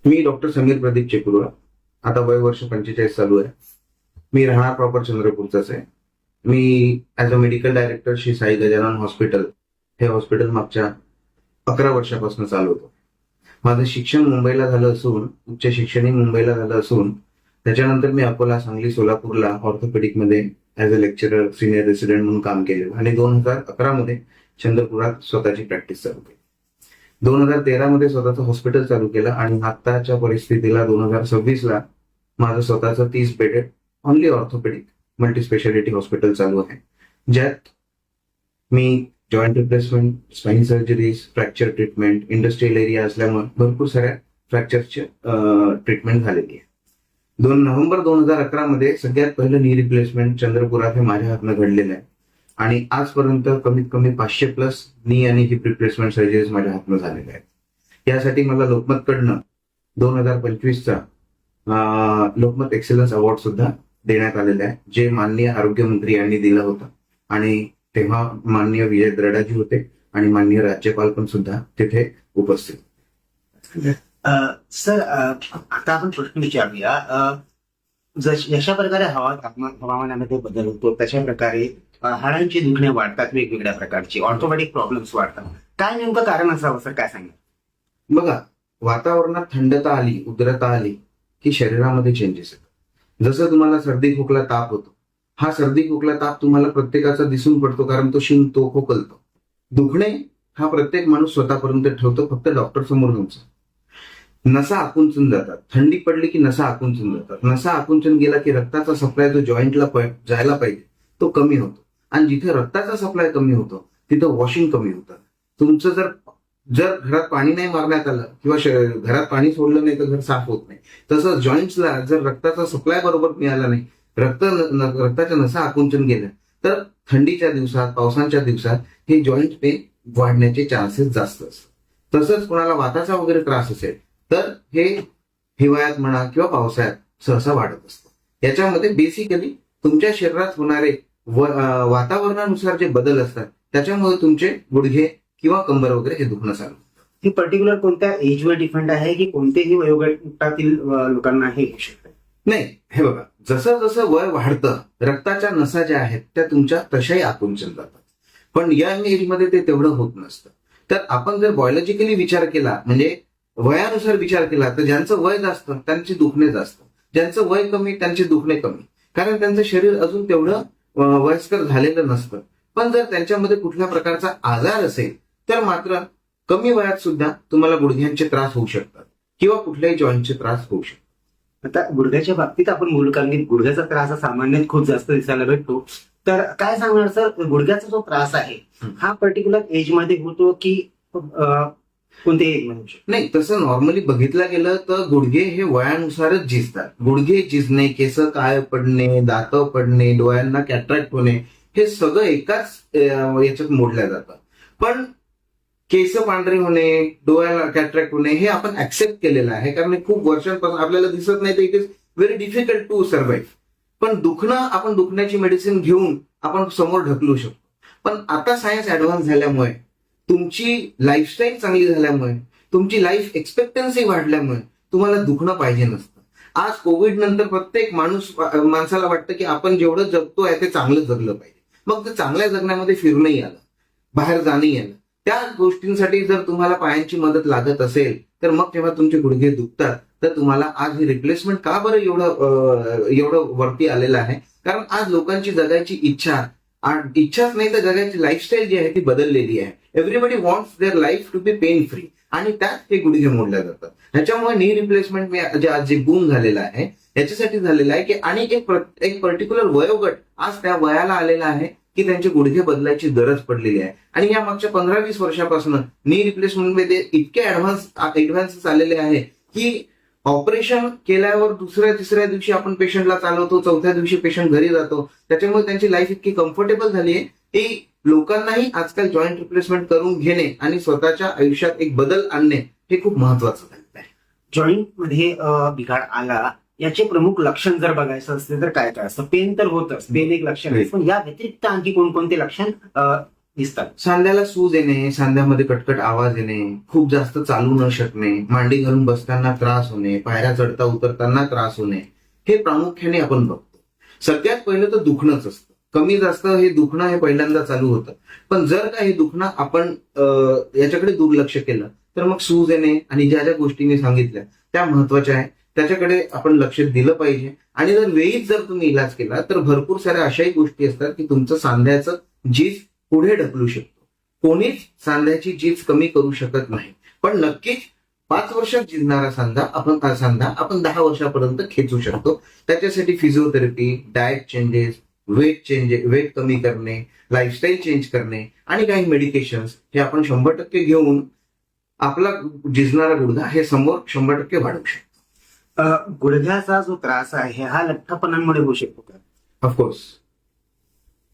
मी doctor Sameer Pradeep चेकुरवा. आता वय वर्ष 45 चालू आहे. मी राहणार प्रॉपर चंद्रपूरचाच आहे. मी as a medical director Shri Sai Gajanan hospital हे हॉस्पिटल मागच्या 11 वर्षापासून चालवतो. माझं शिक्षण मुंबईला झालं असून, उच्च शिक्षणही मुंबईला झालं असून, त्याच्यानंतर मी अकोला, सांगली, सोलापूरला ऑर्थोपेडिक मध्ये as a lecturer, senior resident म्हणून काम केलेलं आणि 2011 मध्ये चंद्रपुरात स्वतःची प्रॅक्टिस चालू केली. 2013 मध्ये स्वतःचं हॉस्पिटल चालू केलं आणि आताच्या परिस्थितीला 2026ला माझं स्वतःचं 30 bedded only orthopaedic multi speciality hospital चालू आहे, ज्यात मी joint replacement, spine surgeries, fracture treatment, industrial area असल्यामुळे भरपूर साऱ्या फ्रॅक्चरची ट्रीटमेंट झालेली आहे. 2 नोव्हेंबर 2011 मध्ये सगळ्यात पहिलं नी रिप्लेसमेंट चंद्रपुरात हे माझ्या हातनं घडलेलं आहे आणि आजपर्यंत कमीत कमी 500+ नी आणि हिप रिप्लेसमेंट सर्जरीज माझ्या हातनं झालेल्या आहेत. यासाठी मला लोकमतकडनं 2025चा लोकमत एक्सलन्स अवॉर्ड सुद्धा देण्यात आलेला आहे, जे माननीय आरोग्यमंत्री यांनी दिलं होतं आणि तेव्हा माननीय विजय दरडाजी होते आणि माननीय राज्यपाल पण सुद्धा तिथे उपस्थित. सर, आता आपण प्रश्न विचारूया. जशा प्रकारे हवामानामध्ये बदल होतो तशा प्रकारे हाडांची दुखणे वाढतात, वेगवेगळ्या प्रकारची ऑर्थोपेडिक प्रॉब्लेम्स वाढतात. काय नेमकं कारण असावं सर, काय सांगा? बघा, वातावरणात थंडता आली, उग्रता आली की शरीरामध्ये चेंजेस येतात. जसं तुम्हाला सर्दी खोकला ताप होतो, हा सर्दी खोकला ताप तुम्हाला प्रत्येकाचा दिसून पडतो, कारण तो शिंकतो, खोकलतो. दुखणे हा प्रत्येक माणूस स्वतःपर्यंत ठेवतो, फक्त डॉक्टर समोर तुमचं. नसा आकुंचून जातात, थंडी पडली की नसा आकुंचून जातात. नसा आकुंचून गेला की रक्ताचा सप्लाय जो जॉईंटला जायला पाहिजे तो कमी होतो आणि जिथे रक्ताचा सप्लाय कमी होतो तिथं वॉशिंग कमी होतं. तुमचं जर घरात पाणी नाही मारण्यात आलं किंवा घरात पाणी सोडलं नाही तर घर साफ होत नाही. तसं जॉईंट्सला जर रक्ताचा सप्लाय बरोबर मिळाला नाही, रक्ताच्या नसा आकुंचन गेल्या तर थंडीच्या दिवसात, पावसाच्या दिवसात हे जॉईंट पेन वाढण्याचे चान्सेस जास्त असतात. तसंच कोणाला वाताचा वगैरे त्रास असेल तर हे हिवाळ्यात म्हणा किंवा पावसाळ्यात सहसा वाढत असतं. याच्यामध्ये बेसिकली तुमच्या शरीरात होणारे वातावरणानुसार जे बदल असतात त्याच्यामुळे तुमचे गुडघे किंवा कंबर वगैरे हे दुखणं चालू. ही पर्टिक्युलर कोणत्या एजवर डिपेंड आहे की कोणतेही वयोगटातील लोकांना हे होऊ शकतं? नाही, हे बघा, जसं जसं वय वाढतं रक्ताच्या नसा ज्या आहेत त्या तुमच्या तशाही आकुंचन जातात, पण यंग एजमध्ये ते तेवढं होत नसतं. तर आपण जर बायोलॉजिकली विचार केला, म्हणजे वयानुसार विचार केला, तर ज्यांचं वय जास्त त्यांचे दुखणे जास्त, ज्यांचं वय कमी त्यांचे दुखणे कमी, कारण त्यांचं शरीर अजून तेवढं वयस्कर झालेलं नसतं. पण जर त्यांच्यामध्ये कुठल्या प्रकारचा आजार असेल तर मात्र कमी वयात सुद्धा तुम्हाला गुडघ्यांचे त्रास होऊ शकतात किंवा कुठल्याही जॉईंटचे त्रास होऊ शकतात. आता गुडघ्याच्या बाबतीत आपण बोलू, कारण की गुडघ्याचा त्रास हा सामान्यत खूप जास्त दिसायला भेटतो. तर काय सांगणार सर, गुडघ्याचा जो त्रास आहे हा पर्टिक्युलर एज मध्ये होतो की कोणत्या एज मध्ये? नाही, तसं नॉर्मली बघितलं गेलं तर गुडघे हे वयानुसारच झिजतात. गुडघे झिजणे, केस काळे पडणे, दात पडणे, डोळ्यांना कॅटरॅक्ट होणे हे सगळं एकाच याच्यात मोडल्या जातं. पण केस पांढरे होणे, डोळ्याला कॅटरॅक्ट होणे हे आपण ऍक्सेप्ट केलेलं आहे, कारण खूप वर्षांपासून आपल्याला दिसत नाही तर it is very difficult to survive. पण दुखणं आपण दुखण्याची मेडिसिन घेऊन आपण समोर ढकलू शकतो. पण आता सायन्स ऍडव्हान्स झाल्यामुळे, तुमची लाईफस्टाईल चांगली झाल्यामुळे, तुमची लाईफ एक्सपेक्टन्सी वाढल्यामुळे तुम्हाला दुखणं पाहिजे नसतं. आज कोविड नंतर प्रत्येक माणसाला वाटतं की आपण जेवढं जगतोय ते चांगलं जगलं पाहिजे. मग ते चांगल्या जगण्यामध्ये फिरणंही आलं, बाहेर जाणंही आलं. त्या गोष्टींसाठी जर तुम्हाला पायांची मदत लागत असेल तर मग जेव्हा तुमचे गुडघे दुखतात तर तुम्हाला आज हे रिप्लेसमेंट का बरं एवढं वरती आलेलं आहे? कारण आज लोकांची जगायची इच्छाच नाही तर जगायची लाईफस्टाईल जी आहे ती बदललेली आहे. Everybody wants their life to be pain free आणि त्यात हे गुडघे मोडल्या जातात. ह्याच्यामुळे नी रिप्लेसमेंट जे बूम झालेला आहे याच्यासाठी झालेला आहे की आणि एक पर्टिक्युलर वयोगट आज त्या वयाला आलेला आहे की त्यांचे गुडघे बदलायची गरज पडलेली आहे. आणि या मागच्या 15-20 वर्षापासून नी रिप्लेसमेंटमध्ये इतके ऍडव्हान्स आलेले आहे की ऑपरेशन केल्यावर दुसऱ्या तिसऱ्या दिवशी आपण पेशंटला चालवतो, चौथ्या दिवशी पेशंट घरी जातो. त्याच्यामुळे त्यांची लाईफ इतकी कम्फर्टेबल झाली आहे की लोकांनाही आजकाल जॉईंट रिप्लेसमेंट करून घेणे आणि स्वतःच्या आयुष्यात एक बदल आणणे हे खूप महत्वाचं झालेलं आहे. जॉईंट मध्ये बिघाड आला याचे प्रमुख लक्षण जर बघायचं असले तर काय काय असतं? पेन तर होतच, पेन एक लक्षण आहे, पण या व्यतिरिक्त आणखी कोणकोणते लक्षण दिसतात. सांध्याला सूज येणे, सांध्यामध्ये कटकट आवाज येणे, खूप जास्त चालू न शकणे, मांडी घालून बसताना त्रास होणे, पायऱ्या चढता उतरताना त्रास होणे, हे प्रामुख्याने आपण बघतो. सगळ्यात पहिलं तर दुखणंच असतं. कमी जास्त हे दुखणं हे पहिल्यांदा चालू होतं. पण जर का हे दुखणं आपण याच्याकडे दुर्लक्ष केलं तर मग सूज येणे आणि ज्या ज्या गोष्टी मी सांगितल्या त्या महत्वाच्या आहे, त्याच्याकडे आपण लक्ष दिलं पाहिजे. आणि जर वेळीच जर तुम्ही इलाज केला तर भरपूर साऱ्या अशाही गोष्टी असतात की तुमचं सांध्याचं झीज पुढे ढकलू शकतो. कोणीच सांध्याची झीज कमी करू शकत नाही, पण नक्कीच 5 वर्षात झिजणारा सांधा आपण 10 वर्षापर्यंत खेचू शकतो. त्याच्यासाठी फिजिओथेरपी, डाएट चेंजेस, वेट कमी करणे, लाईफस्टाईल चेंज करणे आणि काही मेडिकेशन्स हे आपण 100% घेऊन आपला झिजणारा गुडघा हे समोर 100% वाढवू शकतो. गुडघ्याचा जो त्रास आहे हा लठ्ठपणामुळे होऊ शकतो का? ऑफकोर्स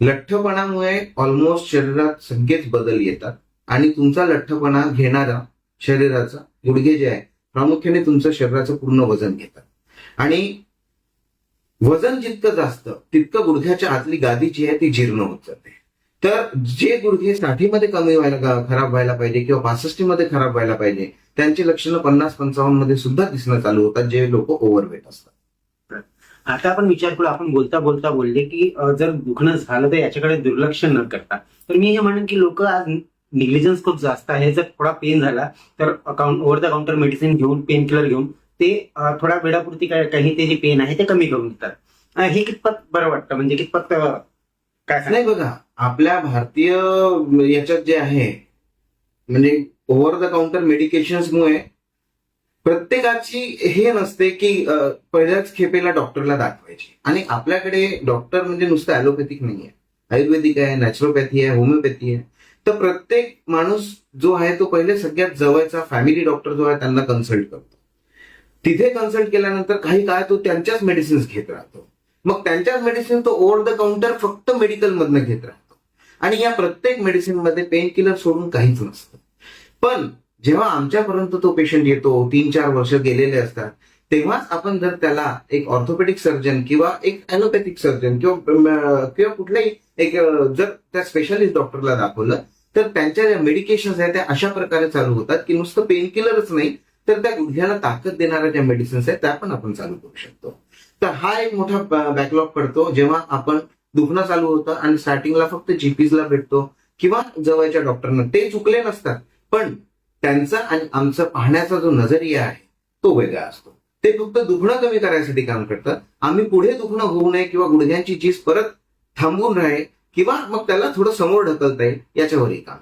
लठ्ठपणामुळे ऑलमोस्ट शरीरात सगळेच बदल येतात आणि तुमचा लठ्ठपणा घेणारा शरीराचा गुडघे जे आहे प्रामुख्याने तुमचं शरीराचं पूर्ण वजन घेतात. आणि वजन जितकं जास्त तितकं गुडघ्याच्या आतली गादी जी आहे ती जीर्ण होत जाते. तर जे गुडघे 60 कमी खराब व्हायला पाहिजे किंवा 65 मध्ये खराब व्हायला पाहिजे त्यांची लक्षणं 50-55 मध्ये सुद्धा दिसणं चालू होतात, जे लोक ओव्हरवेट असतात. आता आपण विचार करू, आपण बोलता बोलता बोलले की जर दुखणं झालं तर याच्याकडे दुर्लक्ष न करता, तर मी हे म्हणेन की लोक आज निग्लिजन्स खूप जास्त आहे. जर थोडा पेन झाला तर ओव्हर द काउंटर मेडिसिन घेऊन, पेन किलर घेऊन ते थोड्या वेळापुरती काही ते जे पेन आहे ते कमी करून देतात. हे कितपत बरं वाटतं, म्हणजे कितपत काय नाही बघा, आपल्या भारतीय याच्यात जे आहे म्हणजे ओव्हर द काउंटर मेडिकेशन्समुळे प्रत्येकाची हे नसते की पहिल्याच खेपेला डॉक्टरला दाखवायची. आणि आपल्याकडे डॉक्टर म्हणजे नुसतं ॲलोपॅथिक नाहीये, आयुर्वेदिक आहे, नॅचरोपॅथी आहे, होमिओपॅथी आहे. तर प्रत्येक माणूस जो आहे तो पहिले सगळ्यात जवळचा फॅमिली डॉक्टर जो आहे त्यांना कन्सल्ट करतो. तिथे कन्सल्ट केल्यानंतर काही काळ तो त्यांच्याच मेडिसिन्स घेत राहतो. मग त्यांच्याच मेडिसिन तो ओव्हर द काउंटर फक्त मेडिकल मधनं घेत राहतो. आणि या प्रत्येक मेडिसिन मध्ये पेन किलर सोडून काहीच नसतं. पण जेव्हा आमच्यापर्यंत तो पेशंट येतो, 3-4 वर्ष गेलेले असतात, तेव्हाच आपण जर त्याला एक ऑर्थोपेडिक सर्जन किंवा एक ॲलोपॅथिक सर्जन किंवा कुठल्याही एक जर त्या स्पेशालिस्ट डॉक्टरला दाखवलं तर त्यांच्या ज्या मेडिकेशन्स आहेत त्या अशा प्रकारे चालू होतात की नुसतं पेन किलरच नाही तर त्या गुडघ्याला ताकद देणाऱ्या ज्या मेडिसिन्स आहेत त्या पण आपण चालू करू शकतो. तर हा एक मोठा बॅकलॉग पडतो जेव्हा आपण दुखणं चालू होतं आणि स्टार्टिंगला फक्त जीपीजला भेटतो किंवा जवळच्या डॉक्टरना. ते चुकले नसतात, पण त्यांचा आणि आमचा पाहण्याचा जो नजरिया आहे तो वेगळा असतो. ते फक्त दुखणं कमी करायसाठी काम करतात. आम्ही पुढे दुखणं होऊ नये किंवा गुडघ्यांची झीज परत थांबून राहील किंवा मग त्याला थोडं समोर ढकलता येईल याच्यावरही काम.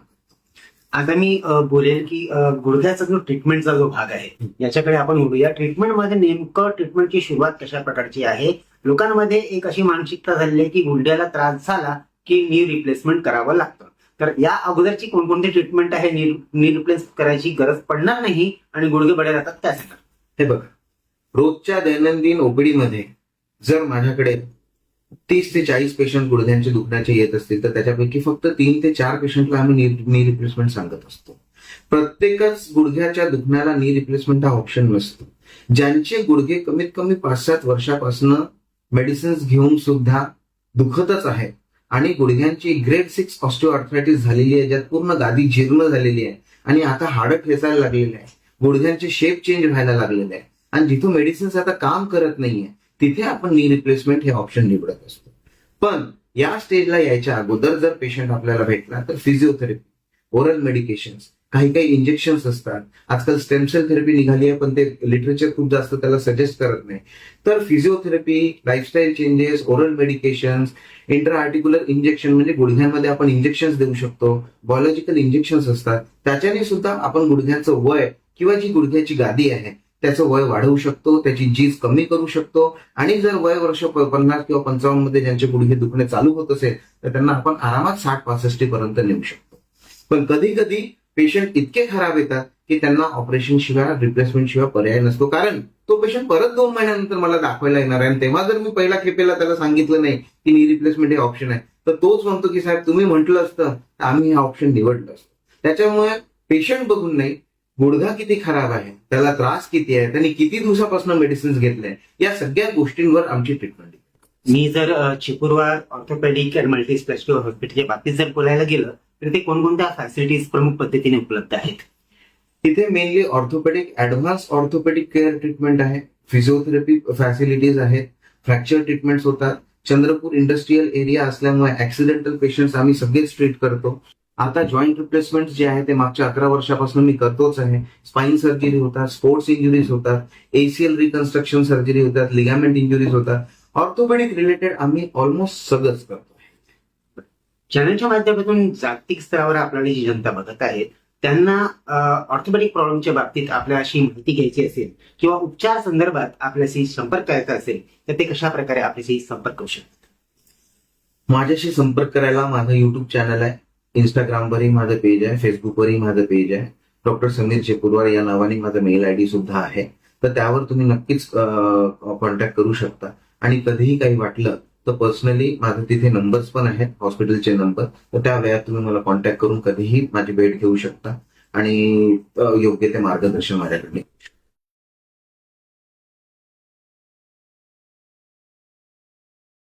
आता मी बोलेल की गुडघ्याचा जो ट्रीटमेंटचा जो भाग आहे याच्याकडे आपण बोलूया. ट्रीटमेंटमध्ये नेमकं ट्रीटमेंटची सुरुवात कशा प्रकारची आहे? लोकांमध्ये एक अशी मानसिकता झाली आहे की गुडघ्याला त्रास झाला की नी रिप्लेसमेंट करावं लागतं. तर या अगोदरची कोणकोणती ट्रीटमेंट आहे, नी रिप्लेस करायची गरज पडणार नाही आणि गुडघे बरे राहतात त्यासाठी? हे बघा, रोजच्या दैनंदिन ओपीडी मध्ये जर माझ्याकडे 30 ते 40 पेशंट गुडघ्यांचे दुखण्याचे येत असतील तर त्याच्यापैकी फक्त 3 ते 4 पेशंटला आम्ही नी रिप्लेसमेंट सांगत असतो. प्रत्येकच गुडघ्याच्या दुखण्याला नी रिप्लेसमेंट हा ऑप्शन नसतो. ज्यांचे गुडघे कमीत कमी 5-7 वर्षापासून मेडिसिन्स घेऊन सुद्धा दुखतच आहे आणि गुडघ्यांची ग्रेड 6 ऑस्टिओआर्थरायटिस झालेली आहे, ज्यात पूर्ण गादी जीर्ण झालेली आहे आणि आता हाडं ठेचायला लागलेले आहे, गुडघ्यांचे शेप चेंज व्हायला लागलेले आहे आणि जिथं मेडिसिन्स आता काम करत नाहीये तिथे आपण नी रिप्लेसमेंट हे ऑप्शन निवडत असतो. पण या स्टेजला यायच्या अगोदर जर पेशंट आपल्याला भेटला तर फिजिओथेरपी, ओरल मेडिकेशन्स, काही इंजेक्शन्स असतात. आजकाल स्टेम सेल थेरपी निघाली आहे पण ते लिटरेचर खूप जास्त त्याला सजेस्ट करत नाही. तर physiotherapy, lifestyle changes, oral medications, intra articular injection म्हणजे गुडघ्यांमध्ये आपण इंजेक्शन्स देऊ शकतो, बायोलॉजिकल इंजेक्शन्स असतात. त्याच्याने सुद्धा आपण गुडघ्याचं वय किंवा जी गुडघ्याची गादी आहे त्याचं वय वाढवू शकतो, त्याची झीज कमी करू शकतो. आणि जर वय वर्ष 50 किंवा 55 मध्ये ज्यांचे गुडघे दुखणे चालू होत असेल तर त्यांना आपण आरामात 60-65 पर्यंत नेऊ शकतो. पण कधी कधी पेशंट इतके खराब येतात की त्यांना ऑपरेशन शिवाय, रिप्लेसमेंट शिवाय पर्याय नसतो. कारण तो पेशंट परत 2 महिन्यानंतर मला दाखवायला येणार आहे आणि तेव्हा जर मी पहिला खेपेला त्याला सांगितलं नाही की नी रिप्लेसमेंट हे ऑप्शन आहे तर तोच म्हणतो की साहेब तुम्ही म्हटलं असतं तर आम्ही हे ऑप्शन निवडलं असतं. त्याच्यामुळे पेशंट बघून नाही, गुडघा किती खराब आहे, त्याला त्रास किती आहे, त्यांनी किती दिवसापासून मेडिसिन्स घेतले, या सगळ्या गोष्टींवर आमची ट्रीटमेंट. मी जर Chiplun orthopaedic and multi speciality हॉस्पिटलच्या बाबतीत जर बोलायला गेलं तर ते कोणकोणत्या फॅसिलिटीज प्रमुख पद्धतीने उपलब्ध आहेत? तिथे mainly orthopaedic, advance orthopaedic care treatment आहे, फिजिओथेरपी फॅसिलिटीज आहेत, फ्रॅक्चर ट्रीटमेंट्स होतात. चंद्रपूर इंडस्ट्रियल एरिया असल्यामुळे ऍक्सिडेंटल पेशंट्स आम्ही सगळेच ट्रीट करतो. आता जॉईंट रिप्लेसमेंट जे आहे ते मागच्या 11 वर्षापासून मी करतोच आहे. स्पाइन सर्जरी होतात, स्पोर्ट्स इंजुरीज होतात, एसीएल रिकन्स्ट्रक्शन सर्जरी होतात, लिगामेंट इंजुरीज होतात. ऑर्थोपेडिक रिलेटेड आम्ही ऑलमोस्ट सगळंच करतो. चॅनलच्या माध्यमातून जागतिक स्तरावर आपल्याला जी जनता बघत आहे त्यांना ऑर्थोपेडिक प्रॉब्लेमच्या बाबतीत आपल्याशी माहिती घ्यायची असेल किंवा उपचार संदर्भात आपल्याशी संपर्क करायचा असेल तर ते कशा प्रकारे आपल्याशी संपर्क करू शकतात? माझ्याशी संपर्क करायला माझं युट्यूब चॅनल आहे, इंस्टाग्रामवरही माझं पेज आहे, फेसबुकवरही माझं पेज आहे. डॉक्टर समीर चेपुरवार या नावाने माझं मेल आयडी सुद्धा आहे. तर त्यावर तुम्ही नक्कीच कॉन्टॅक्ट करू शकता. आणि कधीही काही वाटलं तर पर्सनली माझे तिथे नंबर्स पण आहेत, हॉस्पिटलचे नंबर. तर त्या वेळात तुम्ही मला कॉन्टॅक्ट करून कधीही माझी भेट घेऊ शकता आणि योग्य ते मार्गदर्शन माझ्याकडे